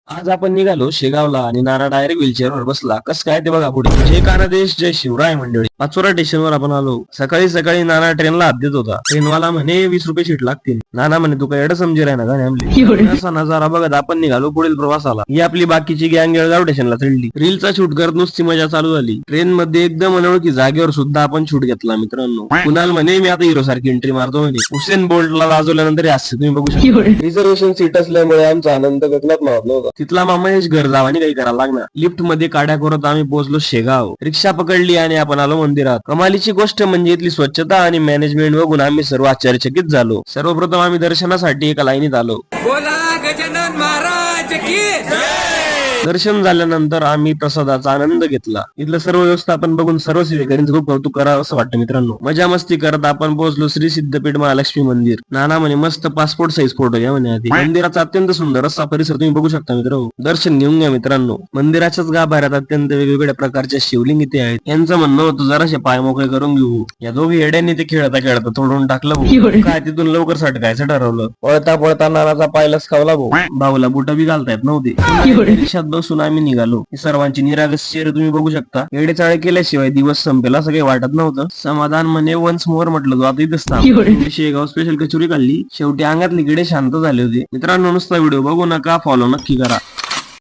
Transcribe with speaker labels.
Speaker 1: आज आपण निघालो शेगावला आणि नाना डायरेक्ट व्हीलचेअरवर बसला. कस काय ते बघा पुढे. जय कानादेश जय शिवराय मंडळी. पाचोरा स्टेशनवर आपण आलो. सकाळी सकाळी नाना ट्रेनला हात देत होता. ट्रेनवाला म्हणे 20 रुपये सीट लागतील. नाना म्हणे तू काय एवढं समजे राय ना का असा नजारा बघत आपण निघालो पुढील प्रवासाला. ही आपली बाकीची गँग येळगाव स्टेशनला चढली. रीलचा शूट करत नुसती मजा चालू झाली. ट्रेन मध्ये एकदम अनोळखी जागेवर सुद्धा आपण शूट घेतला मित्रांनो. कुणाल म्हणे मी आता हिरो सारखी एंट्री मारतो म्हणे. हुसेन बोल्टला लाजवल्यानंतर हास्य तुम्ही बघू शकता. रिझर्वेशन सीट असल्यामुळे आमचा आनंद गगनात मावत नव्हता. तिथला मामहेश घर जावानी काही करायला लागणार. लिफ्ट मध्ये काड्या करत आम्ही पोहोचलो शेगाव. रिक्षा पकडली आणि आपण आलो मंदिरात. कमालीची गोष्ट म्हणजे इथली स्वच्छता आणि मॅनेजमेंट बघून आम्ही सर्व आश्चर्यचकित झालो. सर्वप्रथम आम्ही दर्शनासाठी एका लाईनीत आलो.
Speaker 2: बोला गजानन महाराज की
Speaker 1: दर्शन झाल्यानंतर आम्ही प्रसादाचा आनंद घेतला. इथलं सर्व व्यवस्थापन बघून सर्व सेवेकरींचं खूप कौतुक करावं असं वाटतं मित्रांनो. मजा मस्ती करत आपण पोहोचलो श्री सिद्धपीठ महालक्ष्मी मंदिर. नाना म्हणे मस्त पासपोर्ट साईज फोटो घ्या म्हणे आधी. मंदिराचा अत्यंत सुंदर असा परिसर तुम्ही बघू शकता मित्रांनो. दर्शन घेऊन घ्या मित्रांनो. मंदिराच्याच गाभाऱ्यात अत्यंत वेगवेगळ्या प्रकारच्या शिवलिंग इथे आहेत. यांचं म्हणणं होतं जराशे पाय मोकळे करून घेऊ. या दोघी येड्यांनी ते खेळता खेळता तोडून टाकलं भाऊ. काय तिथून लवकर सटकायचं ठरवलं. पळता पळता नानाचा पाय लसकावला भाऊ. भाऊला बुट बी घालता येत नव्हते. रिक्षात बसून आम्ही निघालो. सर्वांची निरागस चेहरे तुम्ही बघू शकता. येडेचाळे केल्याशिवाय दिवस संपेल असं काही वाटत नव्हतं. समाधान म्हणे वन्स मोर म्हटलं तो आता इथंच थांब. शेगाव स्पेशल कचोरी खाल्ली. शेवटी अंगातले किडे शांत झाले होते. मित्रांनो नुसता व्हिडिओ बघू नका, फॉलो नक्की करा.